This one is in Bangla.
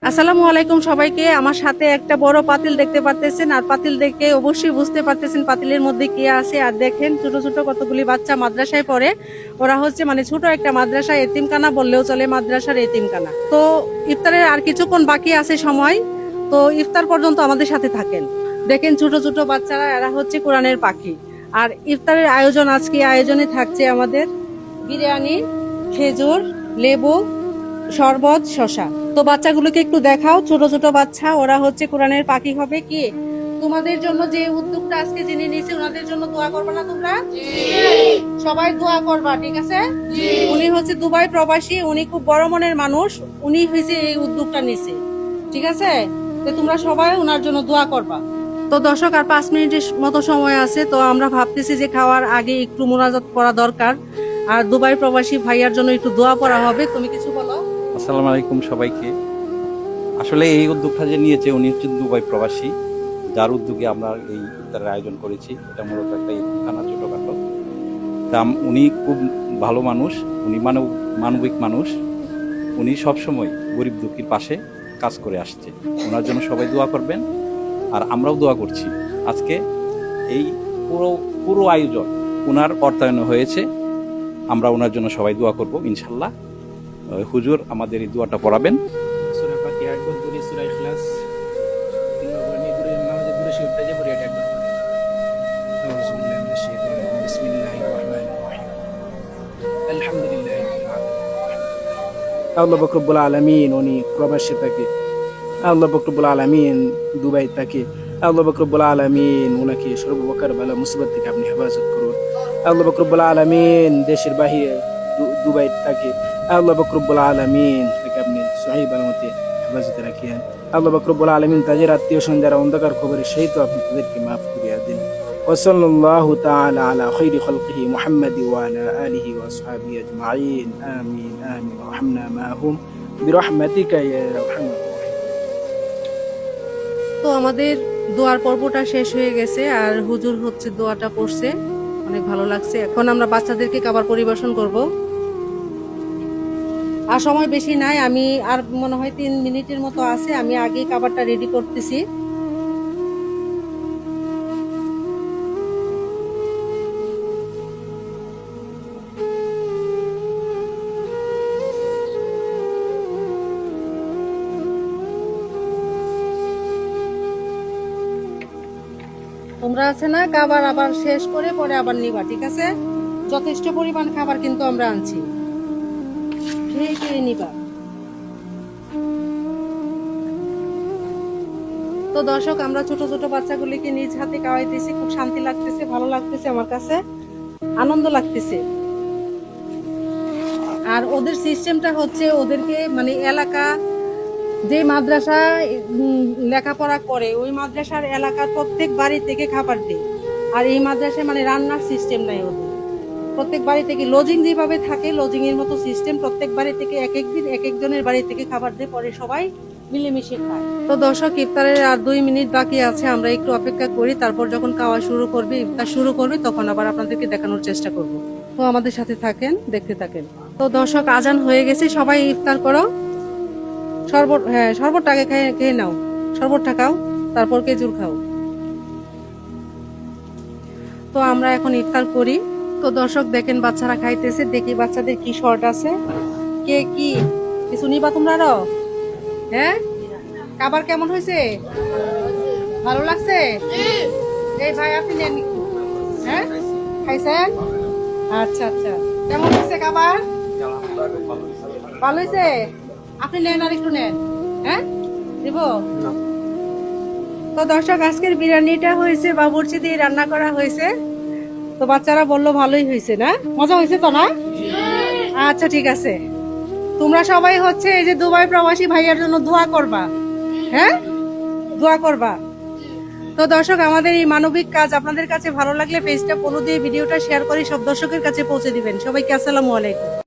আসসালামু আলাইকুম সবাইকে। আমার সাথে একটা বড় পাতিল দেখতে পারতেছেন, আর পাতিল দেখে অবশ্যই বুঝতে পারতেছেন পাতিলের মধ্যে কি আছে। আর দেখেন ছোট ছোট কতগুলি বাচ্চা মাদ্রাসায় পড়ে। ওরা হচ্ছে মানে ছোট একটা মাদ্রাসা, এতিমখানা বললেও চলে, মাদ্রাসার এতিমখানা। তো ইফতারের আর কিছুক্ষণ বাকি আছে সময়, তো ইফতার পর্যন্ত আমাদের সাথে থাকেন। দেখেন ছোট ছোট বাচ্চারা, এরা হচ্ছে কোরআনের পাখি। আর ইফতারের আয়োজন, আজকে আয়োজনে থাকছে আমাদের বিরিয়ানি, খেজুর, লেবু, শরবত, শশা। তো বাচ্চাগুলোকে একটু দেখাও, ছোট ছোট বাচ্চা, ওরা হচ্ছে কোরআনের পাখি হবে। কি তোমাদের জন্য যে উদ্যোগটা আজকে জেনে নিয়েছে, ওনাদের জন্য দোয়া করবে না তোমরা? সবাই দোয়া করবা, ঠিক আছে? উনি হচ্ছে দুবাই প্রবাসী, উনি খুব বড় মনের মানুষ, উনি হয়েছে এই উদ্যোগটা নিছে, ঠিক আছে? তো তোমরা সবাই ওনার জন্য দোয়া করবা। তো দর্শক, আর 5 মিনিটের মতো সময় আছে, তো আমরা ভাবতেছি যে খাওয়ার আগে একটু মোনাজাত করা দরকার, আর দুবাই প্রবাসী ভাইয়ার জন্য একটু দোয়া করা হবে। তুমি কিছু বলো। আসসালামু আলাইকুম সবাইকে। আসলে এই উদ্যোগটা যে নিয়েছে উনি হচ্ছেন দুবাই প্রবাসী, যার উদ্যোগে আমরা এই ইফতারের আয়োজন করেছি। এটা মূলত একটা ইফতারখানা ছোটখাটো। তা উনি খুব ভালো মানুষ, উনি মানবিক মানুষ। উনি সবসময় গরিব দুঃখীর পাশে কাজ করে আসছে। ওনার জন্য সবাই দোয়া করবেন, আর আমরাও দোয়া করছি। আজকে এই পুরো পুরো আয়োজন ওনার অর্থায়নে হয়েছে। আমরা ওনার জন্য সবাই দোয়া করব ইনশাল্লাহ। হুজুর আমাদের এই দোয়াটা পড়াবেন। সূরা ফাতিহা একবার পড়ি, সূরা ইখলাস তিনবার নিয়ে ঘুরে নামাজে ঘুরে শিখতে যে পড়ি এটা একবার পড়ি। আউযু বিল্লাহি মিনাশ শাইতানির রাজিম। বিসমিল্লাহির রহমানির রহিম। আলহামদুলিল্লাহি রাব্বিল আলামিন। আল্লাহ পাক রব্বুল আলামিন উনি প্রবাসে থাকে। আল্লাহ পাক রব্বুল আলামিন দুবাই থাকে। আল্লাহ পাক রব্বুল আলামিন ওনাকে সর্বপ্রকার বালা মুসিবত থেকে আপনি হেফাজত করুন। আল্লাহ পাক রব্বুল আলামিন দেশের বাহিরে দুবাই থাকে। আল্লাহ পাক রব্বুল আলামিন তাকে আপনি সহিহ বালামতে হেফাজতে রাখিয়েন। আল্লাহ পাক রব্বুল আলামিন তাদের আত্মীয় স্বজন যারা অন্ধকার খবরের সহিত আপনি তাদেরকে মাফ করিয়া দিন। وصلى الله تعالى على خير خلقه محمد وعلى آله وأصحابه أجمعين آمين آمين وارحمنا معهم برحمتك يا أرحم الراحمين. তো আমাদের দোয়ার পর্বটা শেষ হয়ে গেছে, আর হুজুর হচ্ছে দোয়াটা পড়ছে, অনেক ভালো লাগছে। এখন আমরা বাচ্চাদেরকে খাবার পরিবেশন করব। আর সময় বেশি নাই, আমি আর মনে হয় 3 মিনিটের মতো আছে, আমি আগে খাবারটা রেডি করতেছি। তোমরা আছে না, খাবার আবার শেষ করে পরে আবার নিবা, ঠিক আছে? যথেষ্ট পরিমাণ খাবার কিন্তু আমরা আনছি, খেয়ে খেয়ে নিবা। তো দর্শক, আমরা ছোট ছোট বাচ্চাগুলিকে নিজ হাতে খাওয়াইতেছি, খুব শান্তি লাগতেছে, ভালো লাগতেছে, আমার কাছে আনন্দ লাগতেছে। আর ওদের সিস্টেমটা হচ্ছে, ওদেরকে মানে এলাকা যে মাদ্রাসা লেখাপড়া করে ওই মাদ্রাসার এলাকার প্রত্যেক বাড়ি থেকে খাবার দেয়। আর এই মাদ্রাসায় মানে রান্নার সিস্টেম নাই ওদের। প্রত্যেক বাড়ি থেকে লজিং যেভাবে থাকে, লজিং এর মতো সিস্টেম, প্রত্যেক বাড়ি থেকে এক এক দিন এক একজনের বাড়ি থেকে খাবার দিয়ে পরে সবাই মিলেমিশে খায়। তো দর্শক, ইফতারের আর 2 মিনিট বাকি আছে, আমরা একটু অপেক্ষা করি। তারপর যখন খাওয়া শুরু করবে, ইফতার শুরু করবে, তখন আবার আপনাদেরকে দেখানোর চেষ্টা করব। তো আমাদের সাথে থাকেন, দেখতে থাকেন। তো দর্শক, আজান হয়ে গেছে, সবাই ইফতার করো। শরবত, হ্যাঁ শরবতটা আগে খেয়ে নাও, শরবতটা খাও, তারপর খেজুর খাও। তো আমরা এখন ইফতার করি। তো দর্শক দেখেন, বাচ্চারা খাইতেছে, দেখি বাচ্চাদের কি শর্ট আছে, কে কি কিছু নিবা তোমরা আরো? হ্যাঁ, খাবার কেমন হয়েছে? ভালো লাগছে? এই ভাই আপনি নেন, হ্যাঁ খাইছেন? আচ্ছা আচ্ছা, কেমন হয়েছে খাবার? ভালো হয়েছে? আপনি নেন, আর একটু নেন। হ্যাঁ দিব। তো দর্শক, আজকের বিরিয়ানিটা হয়েছে বাবুর্চি দিয়ে রান্না করা হয়েছে। তো বাচ্চারা বললো ভালোই হয়েছে, না মজা হয়েছে তো, না? আচ্ছা ঠিক আছে, তোমরা সবাই হচ্ছে এই যে দুবাই প্রবাসী ভাইয়ার জন্য দোয়া করবা, হ্যাঁ দোয়া করবা। তো দর্শক, আমাদের এই মানবিক কাজ আপনাদের কাছে ভালো লাগলে পেজটা ফলো দিয়ে ভিডিওটা শেয়ার করে সব দর্শকের কাছে পৌঁছে দিবেন। সবাইকে আসসালামু আলাইকুম।